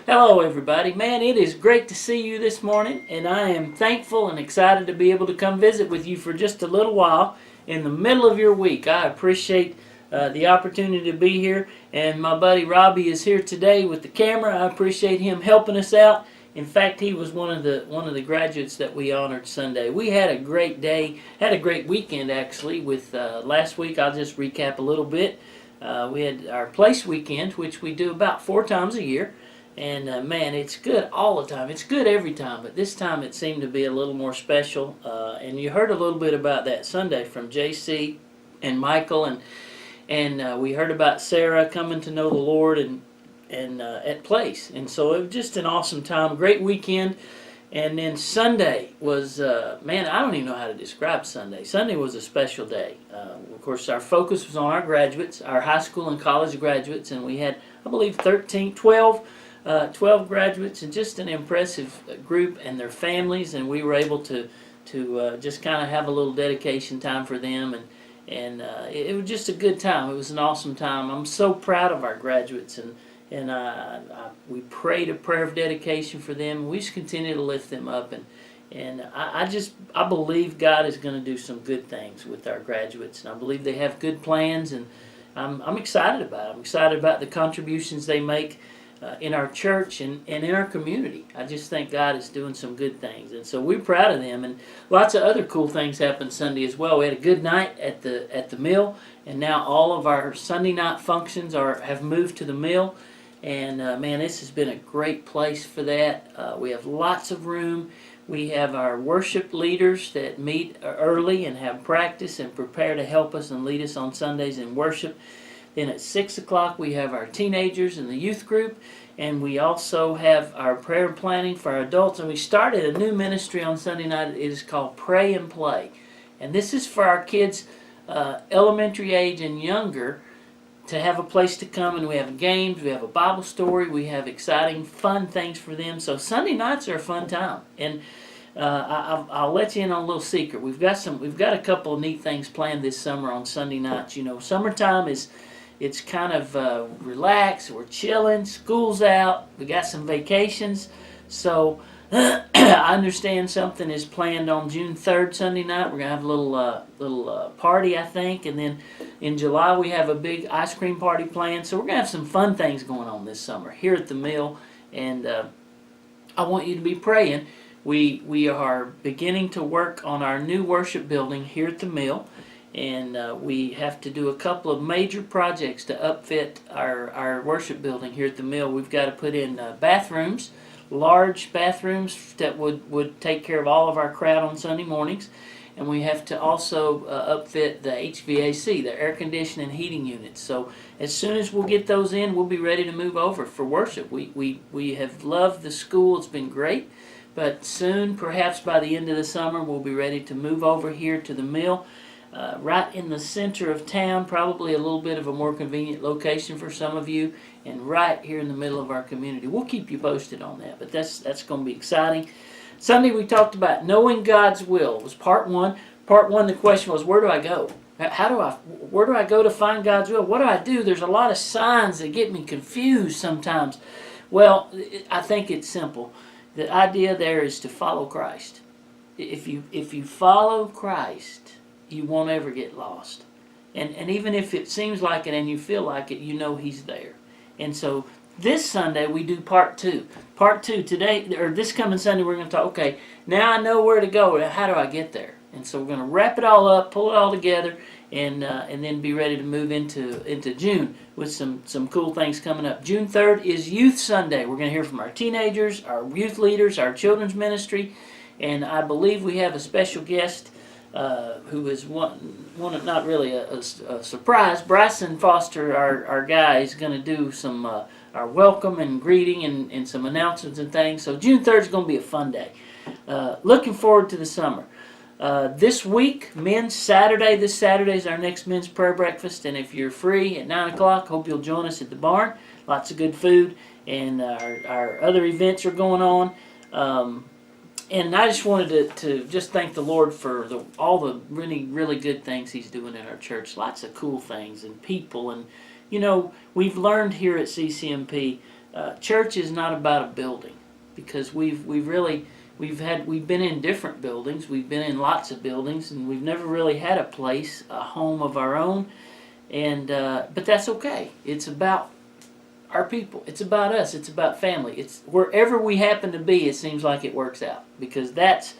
Hello, everybody. Man, it is great to see you this morning, and I am thankful and excited to be able to come visit with you for just a little while in the middle of your week. I appreciate the opportunity to be here, and my buddy Robbie is here today with the camera. I appreciate him helping us out. In fact, he was one of the graduates that we honored Sunday. We had a great day, had a great weekend actually. With last week, I'll just recap a little bit. We had our place weekend, which we do about 4 times a year. And man, it's good all the time. It's good every time, but this time it seemed to be a little more special. And you heard a little bit about that Sunday from JC and Michael, and we heard about Sarah coming to know the Lord and at Place. And so it was just an awesome time, great weekend. And then Sunday was, man, I don't even know how to describe Sunday. Sunday was a special day. Of course, our focus was on our graduates, our high school and college graduates, and we had, I believe, 12 graduates, and just an impressive group and their families, and we were able to just kind of have a little dedication time for them, and it was just a good time. It was an awesome time. I'm so proud of our graduates, and we prayed a prayer of dedication for them, and we just continue to lift them up, and I believe God is going to do some good things with our graduates, and I believe they have good plans, and I'm excited about it. I'm excited about the contributions they make in our church and in our community. I just think God is doing some good things, and so we're proud of them. And lots of other cool things happened Sunday as well. We had a good night at the mill, and now all of our Sunday night functions have moved to the mill. And man, this has been a great place for that. We have lots of room. We have our worship leaders that meet early and have practice and prepare to help us and lead us on Sundays in worship. Then at 6 o'clock we have our teenagers and the youth group, and we also have our prayer planning for our adults. And we started a new ministry on Sunday night. It is called Pray and Play, and this is for our kids elementary age and younger to have a place to come, and we have games, we have a Bible story, we have exciting, fun things for them. So Sunday nights are a fun time, and I'll let you in on a little secret. We've got a couple of neat things planned this summer on Sunday nights. You know, summertime it's kind of relaxed. We're chilling. School's out. We got some vacations. So I understand something is planned on June 3rd, Sunday night. We're gonna have a little party, I think, and then in July we have a big ice cream party planned. So we're gonna have some fun things going on this summer here at the mill, and I want you to be praying. We are beginning to work on our new worship building here at the mill. And we have to do a couple of major projects to upfit our worship building here at the mill. We've got to put in bathrooms, large bathrooms that would take care of all of our crowd on Sunday mornings. And we have to also upfit the HVAC, the air conditioning and heating units. So as soon as we'll get those in, we'll be ready to move over for worship. We have loved the school. It's been great. But soon, perhaps by the end of the summer, we'll be ready to move over here to the mill. Right in the center of town, probably a little bit of a more convenient location for some of you, and right here in the middle of our community. We'll keep you posted on that, but that's going to be exciting. Sunday we talked about knowing God's will. It was part one. Part one, the question was, where do I go? Where do I go to find God's will? What do I do? There's a lot of signs that get me confused sometimes. Well, I think it's simple. The idea there is to follow Christ. If you follow Christ, you won't ever get lost. And even if it seems like it and you feel like it, you know He's there. And so this Sunday we do part two. Part two today, or this coming Sunday, we're going to talk, okay, now I know where to go. How do I get there? And so we're going to wrap it all up, pull it all together, and then be ready to move into June with some cool things coming up. June 3rd is Youth Sunday. We're going to hear from our teenagers, our youth leaders, our children's ministry, and I believe we have a special guest who is one not really a surprise. Bryson Foster, our guy, is going to do some our welcome and greeting and some announcements and things. So June 3rd is going to be a fun day. Looking forward to the summer. This week, Men's Saturday. This Saturday is our next men's prayer breakfast, and if you're free at 9 o'clock, hope you'll join us at the barn. Lots of good food, and our other events are going on. And I just wanted to just thank the Lord for all the really, really good things He's doing in our church. Lots of cool things and people. And, you know, we've learned here at CCMP church is not about a building, because we've been in different buildings, we've been in lots of buildings, and we've never really had a place, a home of our own, and but that's okay. It's about our people. It's about us. It's about family. It's wherever we happen to be. It seems like it works out, because that's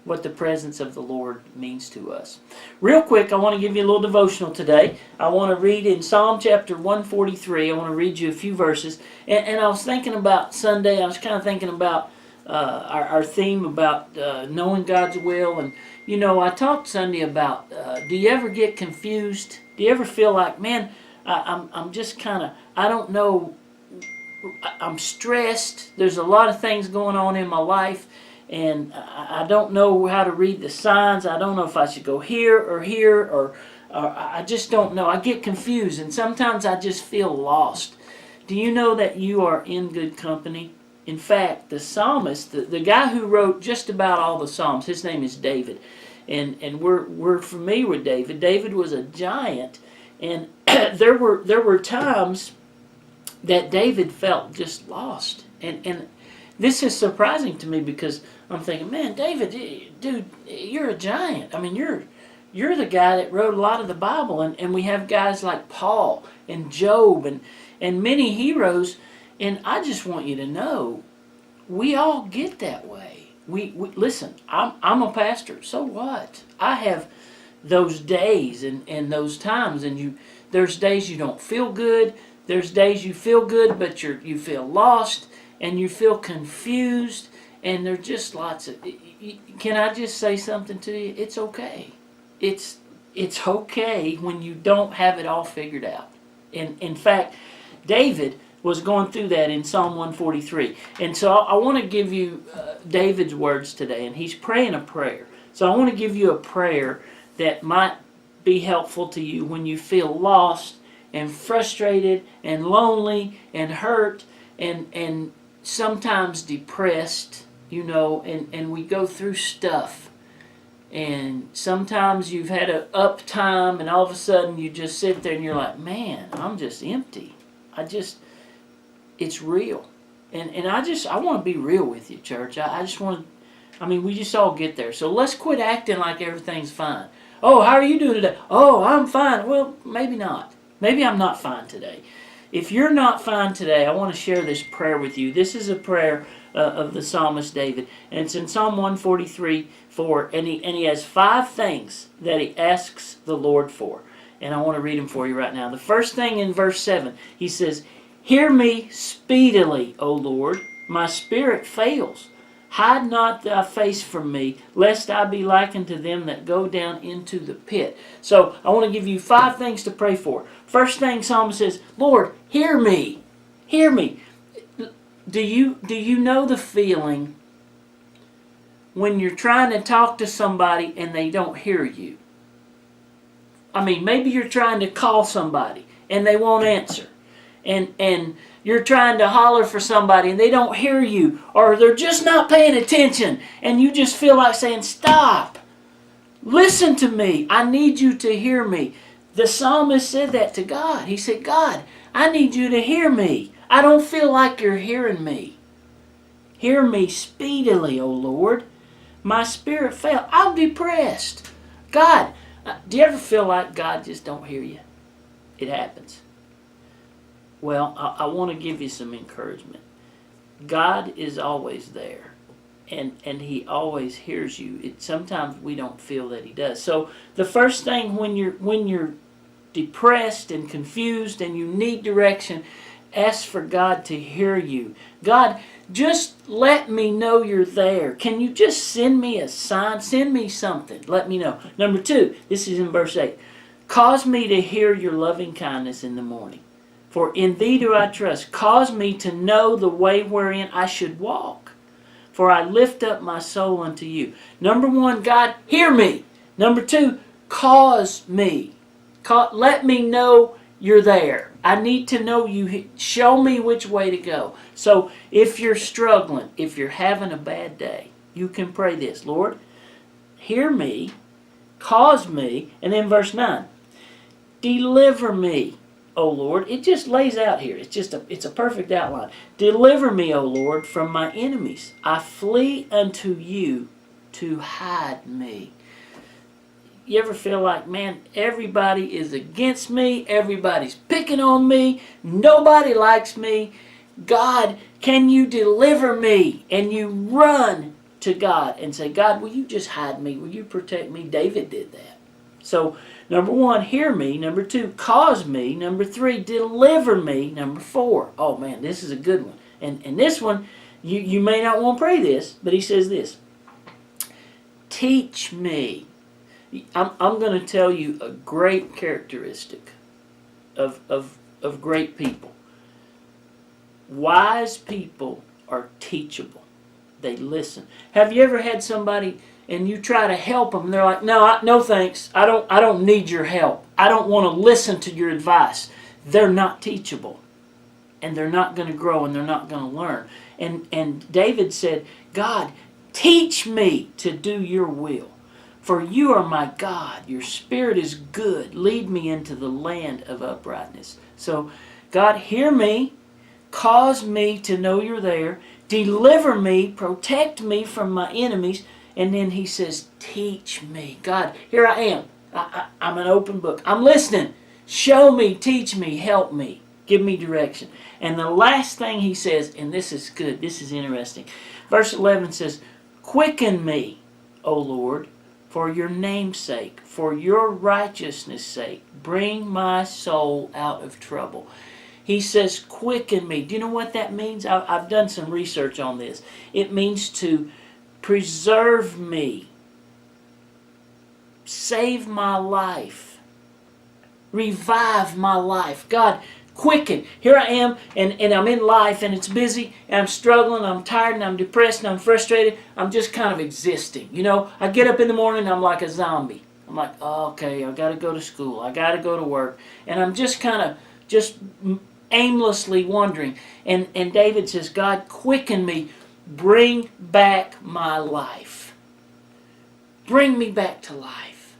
what the presence of the Lord means to us. Real quick, I want to give you a little devotional today. I want to read in Psalm chapter 143. I want to read you a few verses. And I was thinking about Sunday. I was kind of thinking about our theme about knowing God's will. And, you know, I talked Sunday about, do you ever get confused? Do you ever feel like, man, I'm just kind of, I don't know, I'm stressed. There's a lot of things going on in my life, and I don't know how to read the signs. I don't know if I should go here, or I just don't know. I get confused, and sometimes I just feel lost. Do you know that you are in good company? In fact, the psalmist, the guy who wrote just about all the Psalms, his name is David, and we're familiar with David. David was a giant, and there were times that David felt just lost, and this is surprising to me, because I'm thinking, man, David, dude, you're a giant. I mean, you're the guy that wrote a lot of the Bible, and we have guys like Paul and Job and many heroes, and I just want you to know, we all get that way. We listen. I'm a pastor, so what? I have those days and those times, and there's days you don't feel good. There's days you feel good, but you feel lost, and you feel confused, and there's just lots of. Can I just say something to you? It's okay. It's okay when you don't have it all figured out. And in fact, David was going through that in Psalm 143. And so I want to give you David's words today, and he's praying a prayer. So I want to give you a prayer that might be helpful to you when you feel lost and frustrated and lonely and hurt and sometimes depressed, you know, and we go through stuff. And sometimes you've had an up time, and all of a sudden you just sit there and you're like, man, I'm just empty. It's real. And I want to be real with you, church. We just all get there. So let's quit acting like everything's fine. Oh, how are you doing today? Oh, I'm fine. Well, maybe not. Maybe I'm not fine today. If you're not fine today, I want to share this prayer with you. This is a prayer of the psalmist David, and it's in Psalm 143:4, and he has 5 things that he asks the Lord for, and I want to read them for you right now. The first thing in verse 7, he says, "Hear me speedily, O Lord, my spirit fails. Hide not thy face from me, lest I be likened to them that go down into the pit." So I want to give you 5 things to pray for. First thing, Psalmist says, Lord, hear me. Hear me. Do you know the feeling when you're trying to talk to somebody and they don't hear you? I mean, maybe you're trying to call somebody and they won't answer. And you're trying to holler for somebody and they don't hear you, or they're just not paying attention, and you just feel like saying, stop, listen to me, I need you to hear me. The psalmist said that to God. He said, God, I need you to hear me. I don't feel like you're hearing me. Hear me speedily, O Lord. My spirit failed. I'm depressed. God, do you ever feel like God just don't hear you? It happens. Well, I want to give you some encouragement. God is always there, and He always hears you. Sometimes we don't feel that He does. So the first thing when you're depressed and confused and you need direction, ask for God to hear you. God, just let me know you're there. Can you just send me a sign? Send me something. Let me know. Number 2, this is in verse 8. Cause me to hear your loving kindness in the morning. For in thee do I trust. Cause me to know the way wherein I should walk. For I lift up my soul unto you. Number 1, God, hear me. Number 2, cause me. Let me know you're there. I need to know you. Show me which way to go. So if you're struggling, if you're having a bad day, you can pray this. Lord, hear me, cause me, and then verse 9, deliver me O Lord. It just lays out here. It's a perfect outline. Deliver me, O Lord, from my enemies. I flee unto you to hide me. You ever feel like, man, everybody is against me, everybody's picking on me, nobody likes me. God, can you deliver me? And you run to God and say, God, will you just hide me? Will you protect me? David did that. So, number one, hear me. Number two, cause me. Number three, deliver me. Number four, oh man, this is a good one. And this one, you may not want to pray this, but he says this, teach me. I'm going to tell you a great characteristic of great people. Wise people are teachable. They listen. Have you ever had somebody and you try to help them and they're like, no thanks. I don't need your help. I don't want to listen to your advice. They're not teachable. And they're not going to grow and they're not going to learn. And David said, God, teach me to do your will. For you are my God. Your spirit is good. Lead me into the land of uprightness. So, God, hear me. Cause me to know you're there. Deliver me. Protect me from my enemies. And then he says, teach me. God, here I am. I'm an open book. I'm listening. Show me, teach me, help me. Give me direction. And the last thing he says, and this is good, this is interesting. Verse 11 says, quicken me, O Lord, for your name's sake, for your righteousness' sake. Bring my soul out of trouble. He says, quicken me. Do you know what that means? I've done some research on this. It means to preserve me, save my life, revive my life. God, quicken. Here I am, and I'm in life, and it's busy, and I'm struggling, I'm tired, and I'm depressed, and I'm frustrated. I'm just kind of existing. You know, I get up in the morning, and I'm like a zombie. I'm like, oh, okay, I got to go to school. I got to go to work. And I'm just kind of just aimlessly wandering. And David says, God, quicken me. Bring back my life. Bring me back to life.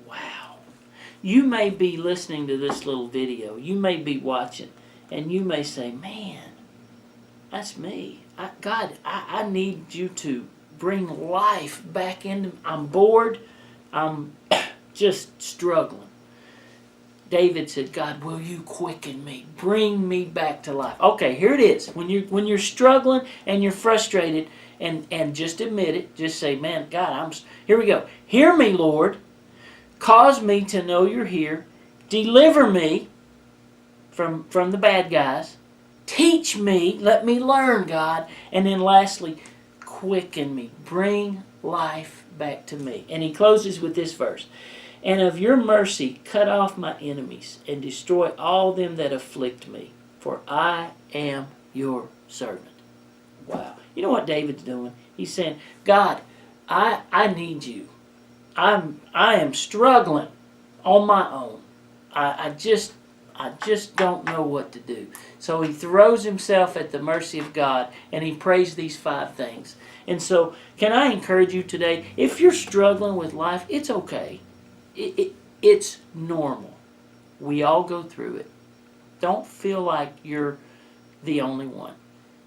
Wow. You may be listening to this little video. You may be watching. And you may say, man, that's me. God, I need you to bring life back into. I'm bored. I'm just struggling. David said, God, will you quicken me? Bring me back to life. Okay, here it is. When you're struggling and you're frustrated, and just admit it, just say, man, God, here we go. Hear me, Lord. Cause me to know you're here. Deliver me from the bad guys. Teach me. Let me learn, God. And then lastly, quicken me. Bring life back to me. And he closes with this verse. And of your mercy, cut off my enemies and destroy all them that afflict me. For I am your servant. Wow. You know what David's doing? He's saying, God, I need you. I am struggling on my own. I just don't know what to do. So he throws himself at the mercy of God and he prays these 5 things. And so, can I encourage you today, if you're struggling with life, it's okay. It's normal. We all go through it. Don't feel like you're the only one.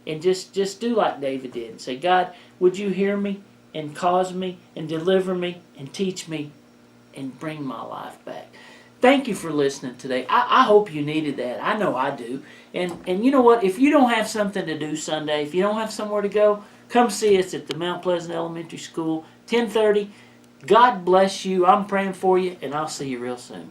And just do like David did and say, God, would you hear me and cause me and deliver me and teach me and bring my life back. Thank you for listening today. I hope you needed that. I know I do. And you know what? If you don't have something to do Sunday, if you don't have somewhere to go, come see us at the Mount Pleasant Elementary School, 10:30. God bless you. I'm praying for you, and I'll see you real soon.